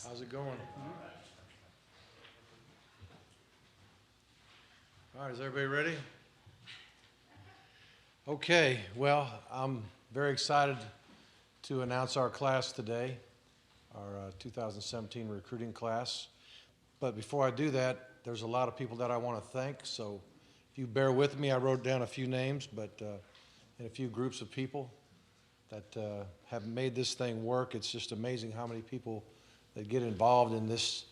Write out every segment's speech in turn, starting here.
How's it going? All right, is everybody ready? Okay, well, I'm very excited to announce our class today, our 2017 recruiting class. But before I do that, there's a lot of people that I want to thank. So if you bear with me, I wrote down a few names, but and a few groups of people that have made this thing work. It's just amazing how many people that get involved in this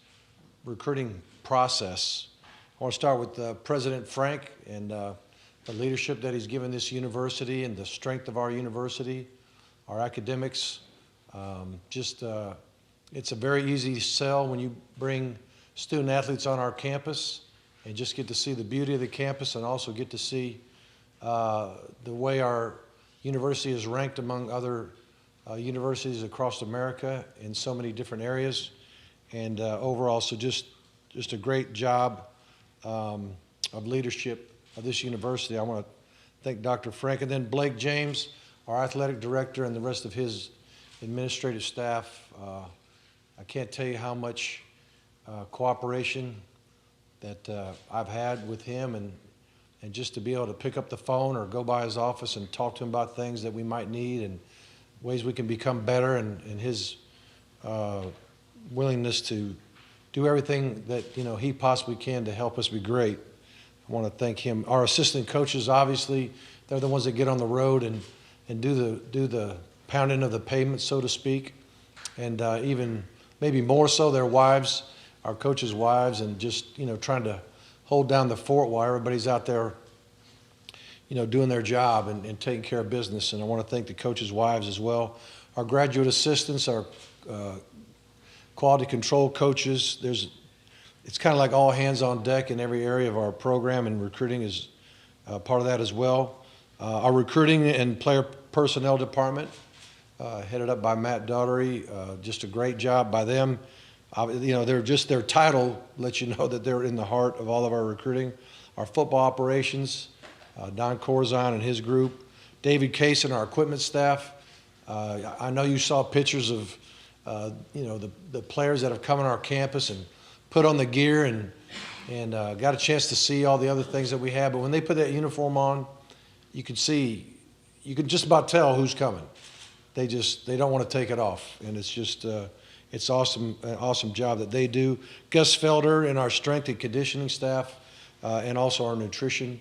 recruiting process. I want to start with President Frank and the leadership that he's given this university and the strength of our university, our academics. It's a very easy sell when you bring student athletes on our campus and just get to see the beauty of the campus and also get to see the way our university is ranked among other universities across America in so many different areas. And overall, so just a great job of leadership of this university. I want to thank Dr. Frank, and then Blake James, our athletic director, and the rest of his administrative staff. I can't tell you how much cooperation that I've had with him, and just to be able to pick up the phone or go by his office and talk to him about things that we might need and ways we can become better, and his willingness to do everything that he possibly can to help us be great. I want to thank him. Our assistant coaches, obviously, they're the ones that get on the road and do the pounding of the pavement, so to speak, and even maybe more so their wives, our coaches' wives, and just trying to hold down the fort while everybody's out there doing their job and taking care of business. And I want to thank the coaches' wives as well. Our graduate assistants, our quality control coaches. It's kind of like all hands on deck in every area of our program, and recruiting is part of that as well. Our recruiting and player personnel department, headed up by Matt Daughtery, just a great job by them. They're just, their title lets you know that they're in the heart of all of our recruiting. Our football operations, Don Corzine and his group. David Case and our equipment staff. I know you saw pictures of the players that have come on our campus and put on the gear and got a chance to see all the other things that we have. But when they put that uniform on, you can just about tell who's coming. They don't want to take it off, and it's just it's awesome, an awesome job that they do. Gus Felder and our strength and conditioning staff, and also our nutrition.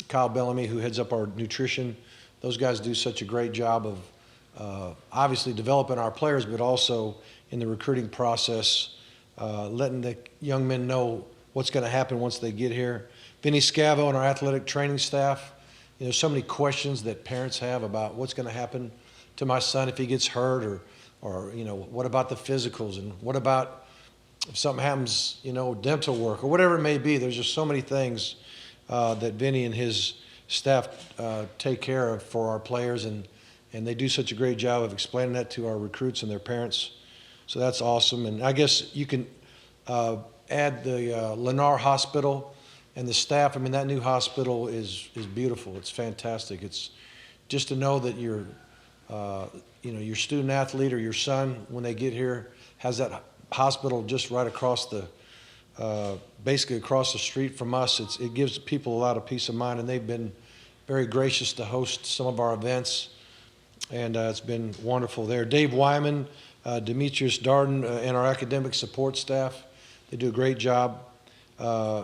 Kyle Bellamy, who heads up our nutrition. Those guys do such a great job of obviously developing our players, but also in the recruiting process, letting the young men know what's going to happen once they get here. Vinny Scavo and our athletic training staff. So many questions that parents have about what's going to happen to my son if he gets hurt, or what about the physicals, and what about if something happens, dental work or whatever it may be. There's just so many things that Vinny and his staff take care of for our players, and they do such a great job of explaining that to our recruits and their parents. So that's awesome. And I guess you can add the Lennar Hospital and the staff. I mean, that new hospital is beautiful. It's fantastic. It's just to know that your student athlete or your son, when they get here, has that hospital just right across basically across the street from us. It gives people a lot of peace of mind, and they've been very gracious to host some of our events, and it's been wonderful there. Dave Wyman, Demetrius Darden, and our academic support staff, they do a great job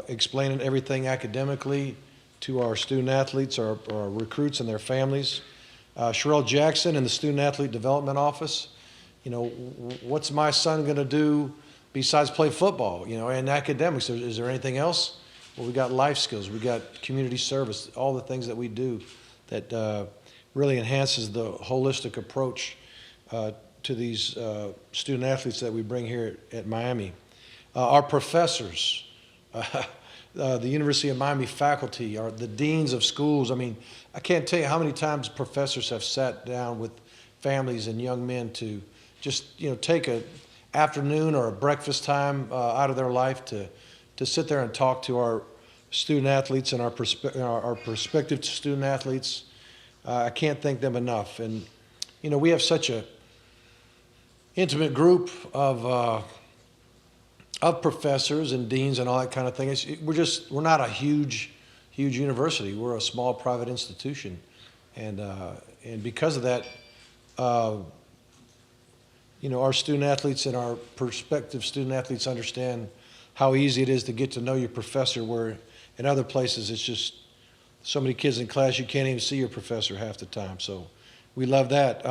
explaining everything academically to our student athletes, our recruits and their families. Sherelle Jackson in the Student Athlete Development Office. What's my son going to do besides play football, and academics? Is there anything else? Well, we got life skills, we got community service, all the things that we do that really enhances the holistic approach to these student athletes that we bring here at Miami. Our professors, the University of Miami faculty, the deans of schools. I mean, I can't tell you how many times professors have sat down with families and young men to just take an afternoon or a breakfast time out of their life to sit there and talk to our student athletes and our prospective student athletes. I can't thank them enough. And we have such a intimate group of professors and deans and all that kind of thing. We're not a huge university. We're a small private institution, and because of that, our student athletes and our prospective student athletes understand how easy it is to get to know your professor, where in other places it's just so many kids in class you can't even see your professor half the time. So we love that.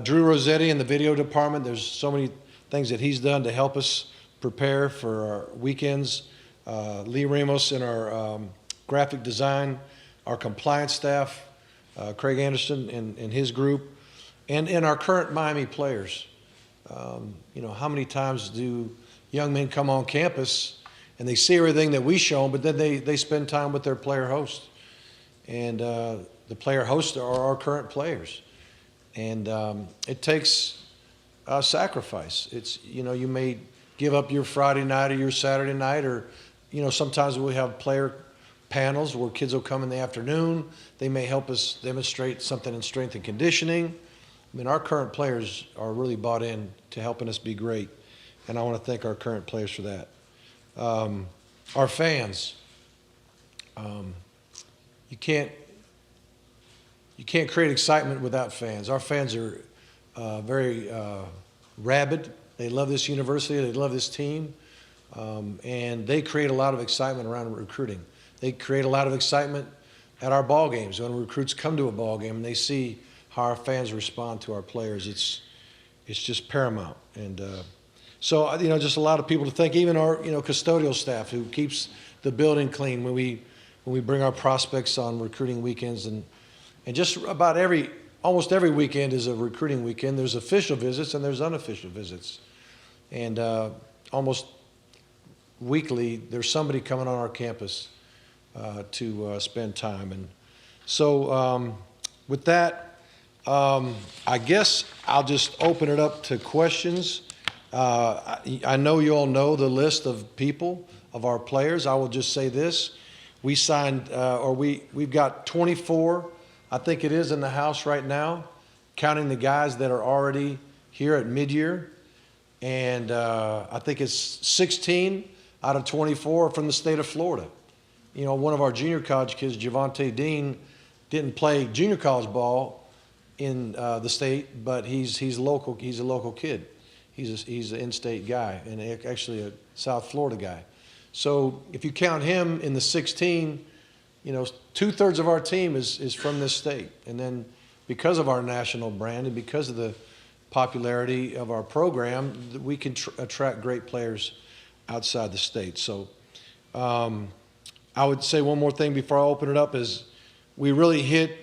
Drew Rossetti in the video department, there's so many things that he's done to help us prepare for our weekends. Lee Ramos in our graphic design, our compliance staff, Craig Anderson and his group, and our current Miami players. How many times do young men come on campus and they see everything that we show them, but then they spend time with their player hosts. And the player hosts are our current players. And it takes a sacrifice. You may give up your Friday night or your Saturday night, or, sometimes we have player panels where kids will come in the afternoon. They may help us demonstrate something in strength and conditioning. I mean, our current players are really bought in to helping us be great, and I want to thank our current players for that. Our fans, you can't create excitement without fans. Our fans are very rabid. They love this university. They love this team, and they create a lot of excitement around recruiting. They create a lot of excitement at our ball games when recruits come to a ball game and they see how our fans respond to our players. It's just paramount. And so just a lot of people to thank. Even our custodial staff who keeps the building clean when we bring our prospects on recruiting weekends, and just about almost every weekend is a recruiting weekend. There's official visits and there's unofficial visits, and almost weekly there's somebody coming on our campus to spend time. And so with that, I guess I'll just open it up to questions. I know you all know the list of people, of our players. I will just say this. We signed, we've got 24, I think it is, in the house right now, counting the guys that are already here at mid-year. And I think it's 16 out of 24 from the state of Florida. One of our junior college kids, Javante Dean, didn't play junior college ball in the state, but he's local. He's a local kid. He's an in-state guy, and actually a South Florida guy. So if you count him in the 16, 2/3 of our team is from this state. And then because of our national brand and because of the popularity of our program, we can attract great players outside the state. So I would say one more thing before I open it up is we really hit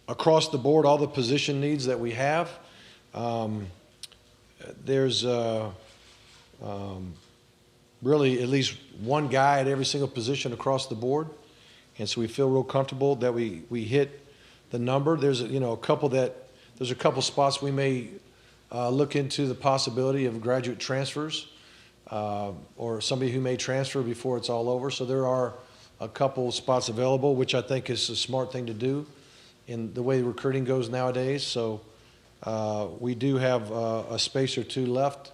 across the board all the position needs that we have. There's really at least one guy at every single position across the board, and so we feel real comfortable that we hit the number. There's a couple spots we may look into the possibility of graduate transfers, or somebody who may transfer before it's all over. So there are a couple spots available, which I think is a smart thing to do in the way recruiting goes nowadays. So we do have a space or two left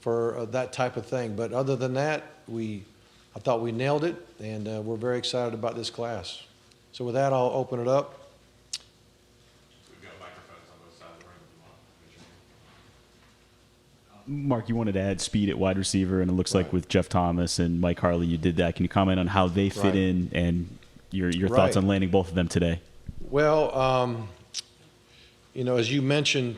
for that type of thing. But other than that, I thought we nailed it, and we're very excited about this class. So with that, I'll open it up. We've got microphones on both sides of the room if you want. Mark, you wanted to add speed at wide receiver, and it looks like with Jeff Thomas and Mike Harley, you did that. Can you comment on how they fit in and your thoughts on landing both of them today? Well, as you mentioned,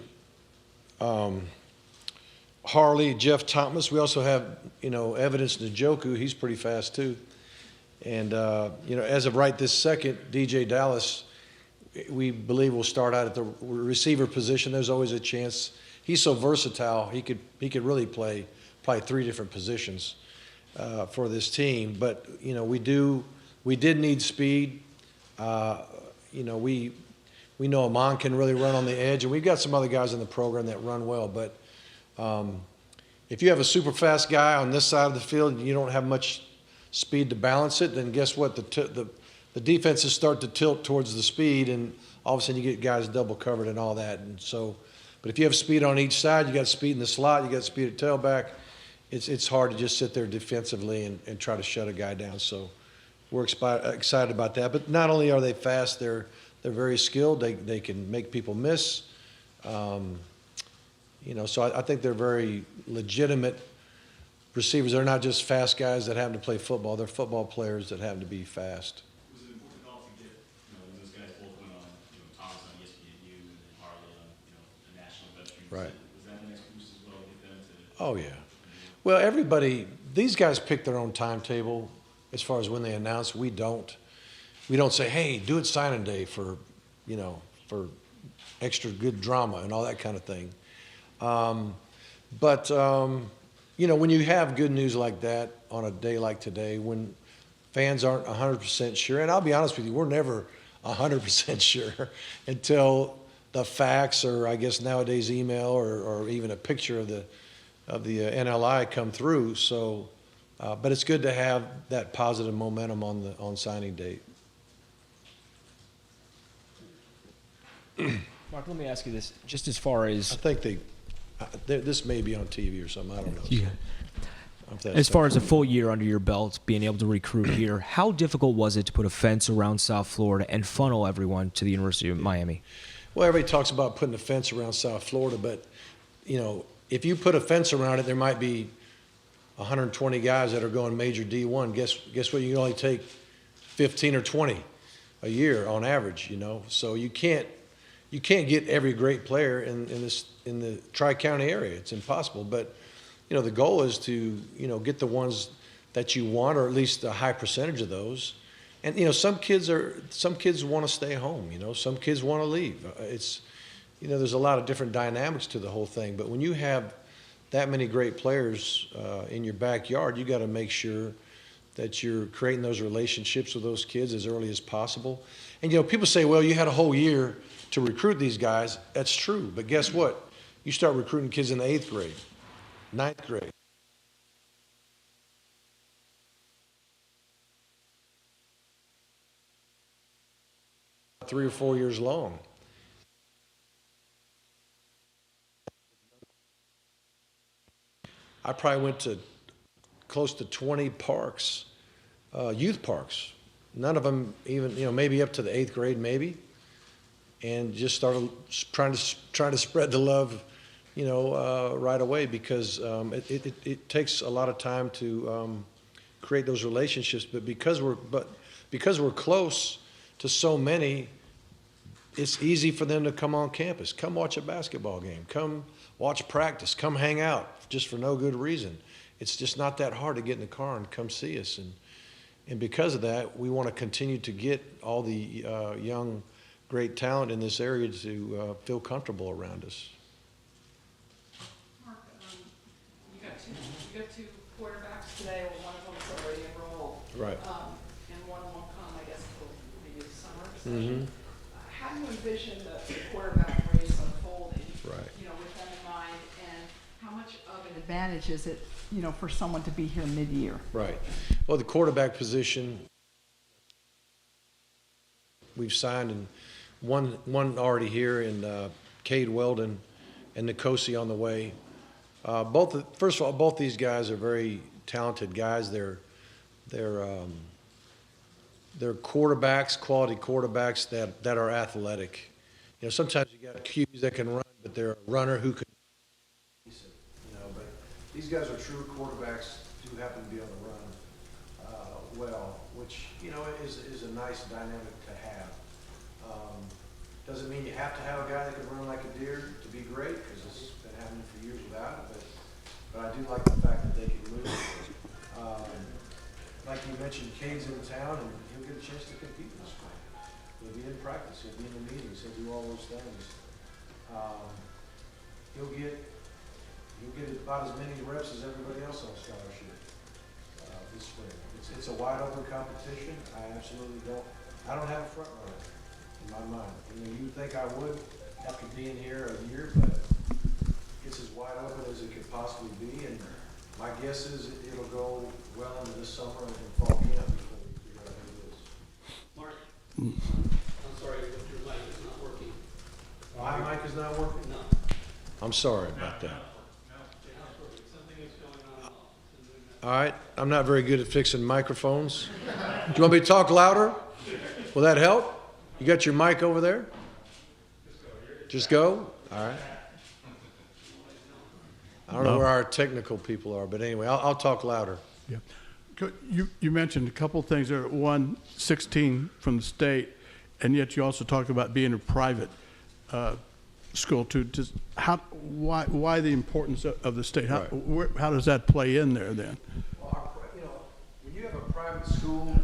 Harley, Jeff Thomas. We also have, Evidence Njoku. He's pretty fast too. And, as of right this second, DJ Dallas, we believe will start out at the receiver position. There's always a chance. He's so versatile. He could really play probably 3 different positions for this team. But, we did need speed. We know Amon can really run on the edge, and we've got some other guys in the program that run well. But if you have a super fast guy on this side of the field and you don't have much speed to balance it, then guess what? The defenses start to tilt towards the speed, and all of a sudden you get guys double covered and all that. And so But if you have speed on each side, you got speed in the slot, you got speed at tailback, it's hard to just sit there defensively and try to shut a guy down. So we're excited about that. But not only are they fast, they're very skilled. They can make people miss. So I think they're very legitimate receivers. They're not just fast guys that happen to play football. They're football players that happen to be fast. Was it important call to get, when those guys both went on, Thomas on ESPNU and then Harley on, the national web stream? Right. Was that the next boost as well to get them to? Oh, yeah. Well, these guys pick their own timetable as far as when they announce. We don't. We don't say, hey, do it signing day for extra good drama and all that kind of thing. When you have good news like that on a day like today, when fans aren't 100% sure, and I'll be honest with you, we're never 100% sure until the facts, or I guess nowadays email, or even a picture of the NLI come through. So, but it's good to have that positive momentum on signing date. Mark, let me ask you this, just as far as I think this may be on TV or something. I don't know. yeah. As far as a full year under your belt, being able to recruit here, how difficult was it to put a fence around South Florida and funnel everyone to the University of Miami? Well, everybody talks about putting a fence around South Florida, but if you put a fence around it, there might be 120 guys that are going major D1. Guess what? You can only take 15 or 20 a year on average. So you can't get every great player in the Tri-County area. It's impossible. But the goal is to get the ones that you want, or at least a high percentage of those. And some kids want to stay home. Some kids want to leave. There's a lot of different dynamics to the whole thing. But when you have that many great players in your backyard, you got to make sure that you're creating those relationships with those kids as early as possible. And people say, well, you had a whole year to recruit these guys. That's true. But guess what? You start recruiting kids in the 8th grade, 9th grade. Three or 4 years long. I probably went to close to 20 parks, youth parks. None of them even, maybe up to the 8th grade, maybe. And just started trying to spread the love, right away, because it takes a lot of time to create those relationships. But because we're close to so many, it's easy for them to come on campus, come watch a basketball game, come watch practice, come hang out just for no good reason. It's just not that hard to get in the car and come see us. And because of that, we want to continue to get all the young, great talent in this area to feel comfortable around us. Mark, you got two quarterbacks today. Well, one of them's already enrolled. Right. And one will come, I guess, till maybe the summer session. How do you envision the quarterback race unfolding? Right. With them in mind, and how much of an advantage is it, for someone to be here mid-year? Right. Well, the quarterback position, we've signed, and one already here in Cade Weldon and Nicosi on the way. First of all, both these guys are very talented guys. They're quarterbacks, quality quarterbacks that are athletic. Sometimes you got QBs that can run, but they're a runner who can. But these guys are true quarterbacks who happen to be on the run well, which is a nice dynamic to have. Doesn't mean you have to have a guy that can run like a deer to be great, because it's been happening for years without it. But I do like the fact that they can move. Like you mentioned, Cade's in town, and he'll get a chance to compete in this spring. He'll be in practice. He'll be in the meetings. He'll do all those things. He'll get about as many reps as everybody else on scholarship this spring. It's a wide open competition. I don't have a front runner in my mind. You think I would after being here a year, but it's as wide open as it could possibly be. And my guess is it'll go well into this summer and fall camp before we figure out who it is. Mark, I'm sorry, but your mic is not working. My mic is not working? No. I'm sorry about that. All right, I'm not very good at fixing microphones. Do you want me to talk louder? Will that help? You got your mic over there? Just go? All right. I don't know where our technical people are, but anyway, I'll talk louder. Yeah. You mentioned a couple of things there. One, 16 from the state, and yet you also talked about being a private school too. Why the importance of the state? How does that play in there then? Well, when you have a private school,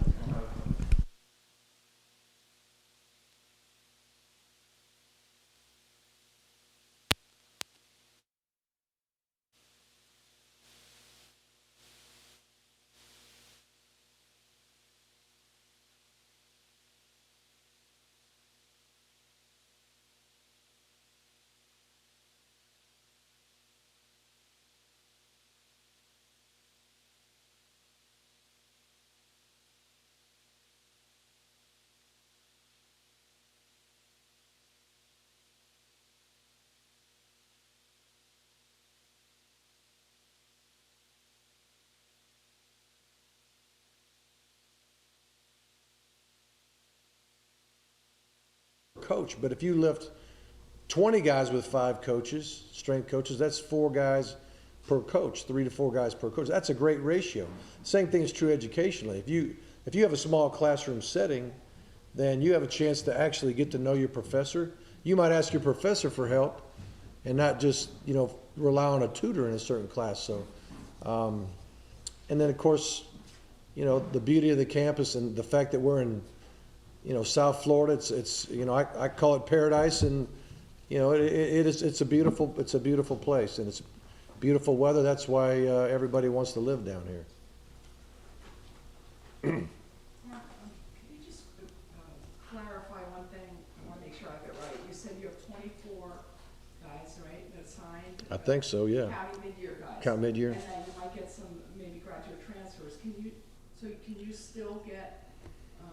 coach, but if you lift 20 guys with 5 coaches, strength coaches, that's 4 guys per coach, 3 to 4 guys per coach. That's a great ratio. Same thing is true educationally. If you have a small classroom setting, then you have a chance to actually get to know your professor. You might ask your professor for help and not just, rely on a tutor in a certain class. So, and then of course, the beauty of the campus and the fact that we're in South Florida, it's I call it paradise, and it's a beautiful place, and it's beautiful weather. That's why everybody wants to live down here. Mark, can you just clarify one thing? I want to make sure I get it right. You said you have 24 guys, right, that signed? I think so, yeah. Counting mid-year guys. Count mid-year. And then you might get some maybe graduate transfers. Can you still get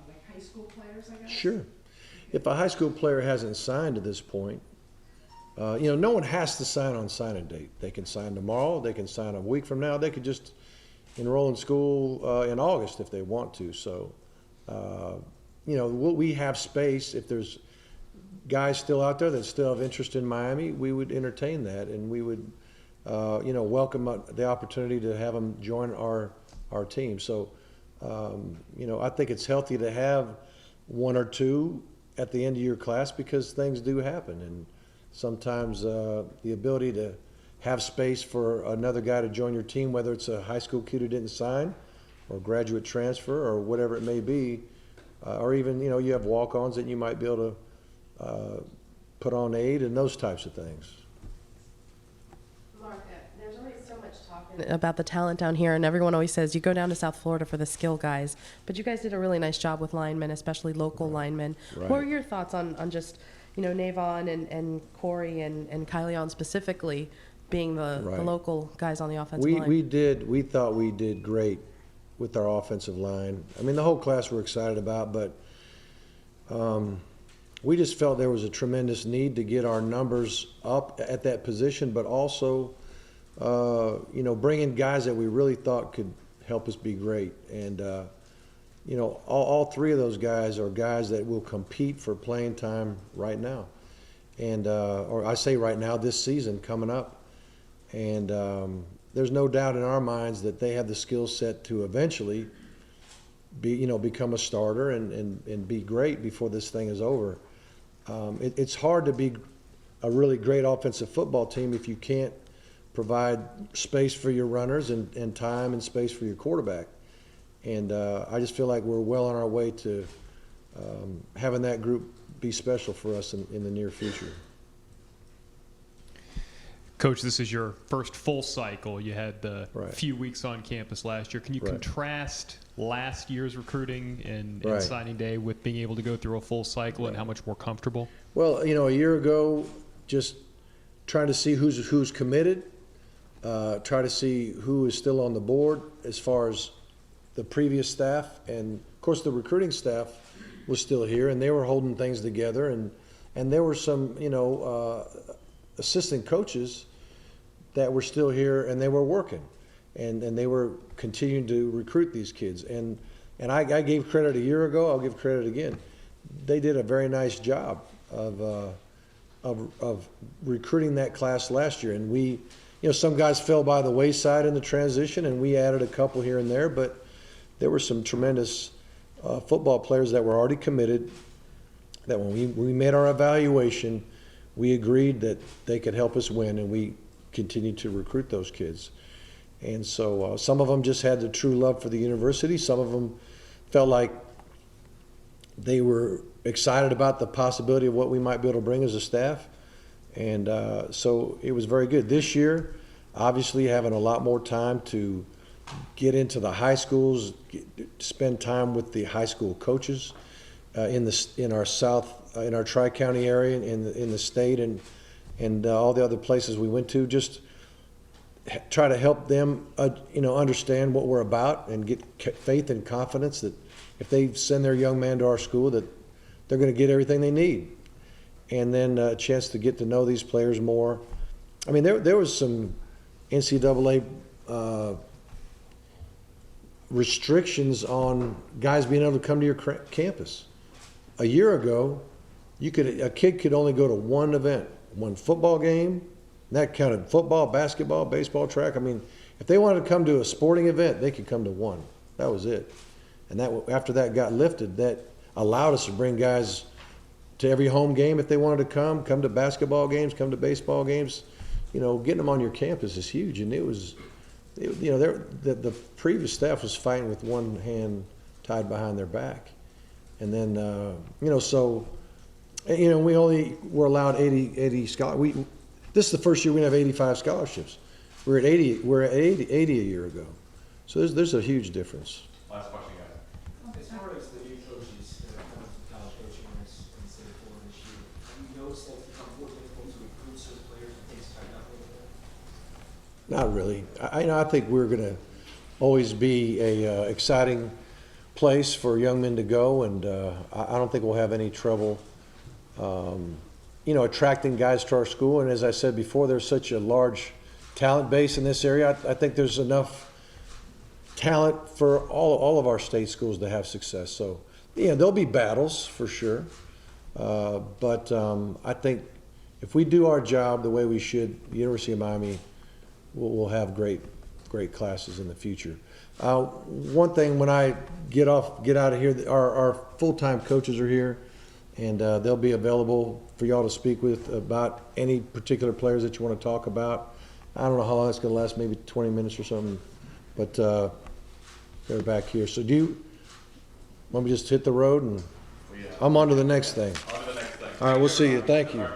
like high school players, I guess? Sure. If a high school player hasn't signed to this point, no one has to sign on signing date. They can sign tomorrow. They can sign a week from now. They could just enroll in school in August if they want to. So, we have space. If there's guys still out there that still have interest in Miami, we would entertain that, and we would, welcome the opportunity to have them join our team. So, I think it's healthy to have 1 or 2 at the end of your class because things do happen, and sometimes the ability to have space for another guy to join your team, whether it's a high school kid who didn't sign or graduate transfer or whatever it may be, or even, you have walk-ons that you might be able to put on aid and those types of things. Mark, there's always so much talk about the talent down here, and everyone always says you go down to South Florida for the skill guys, but you guys did a really nice job with linemen, especially local linemen. Right. What are your thoughts on just, Navon and Corey and Kyleon specifically being the local guys on the offensive line? We thought we did great with our offensive line. I mean, the whole class we're excited about, but we just felt there was a tremendous need to get our numbers up at that position, but also, bring in guys that we really thought could help us be great. And, all 3 of those guys are guys that will compete for playing time right now. And, or I say right now, this season coming up. And there's no doubt in our minds that they have the skill set to eventually become a starter and be great before this thing is over. It's hard to be a really great offensive football team if you can't provide space for your runners and time and space for your quarterback. And I just feel like we're well on our way to having that group be special for us in the near future. Coach, this is your first full cycle. You had the Right. few weeks on campus last year. Can you Right. contrast last year's recruiting and Right. signing day with being able to go through a full cycle and how much more comfortable? Well, a year ago, just trying to see who's committed, try to see who is still on the board as far as the previous staff, and of course the recruiting staff was still here, and they were holding things together, and there were some assistant coaches that were still here and they were working, and they were continuing to recruit these kids. And I gave credit a year ago. I'll give credit again. They did a very nice job of recruiting that class last year. And we, some guys fell by the wayside in the transition, and we added a couple here and there, but there were some tremendous football players that were already committed, that when we made our evaluation, we agreed that they could help us win, and we continued to recruit those kids. And so some of them just had the true love for the university. Some of them felt like they were excited about the possibility of what we might be able to bring as a staff. And so it was very good. This year, obviously having a lot more time to get into the high schools, spend time with the high school coaches in our Tri-County area, in the state, and all the other places we went to, just try to help them understand what we're about and get faith and confidence that if they send their young man to our school, that they're going to get everything they need. And then a chance to get to know these players more. I mean, there was some NCAA restrictions on guys being able to come to your campus. A year ago, a kid could only go to one event, one football game. And that counted football, basketball, baseball, track. I mean, if they wanted to come to a sporting event, they could come to one. That was it. And after that got lifted, that allowed us to bring guys to every home game if they wanted to come to basketball games, come to baseball games. Getting them on your campus is huge. And the previous staff was fighting with one hand tied behind their back. And then, we're allowed 80 scholars. This is the first year we have 85 scholarships. We're at 80 a year ago. So there's a huge difference. Last question, guys. As far as the new coaches that are coming from college coaching in the state of Florida this year, have you noticed that it's become more difficult to recruit certain players and things tighten up a little bit? Not really. I think we're going to always be a exciting place for young men to go, and I don't think we'll have any trouble attracting guys to our school. And as I said before, there's such a large talent base in this area. I think there's enough talent for all of our state schools to have success. So, there'll be battles for sure. But I think if we do our job the way we should, the University of Miami will have great classes in the future. One thing, when I get out of here, our full-time coaches are here, and they'll be available for y'all to speak with about any particular players that you want to talk about. I don't know how long it's going to last, maybe 20 minutes or something, but they're back here. So do you want me to just hit the road, and I'm on to the next thing? On to the next thing. All right, we'll see you. Thank you.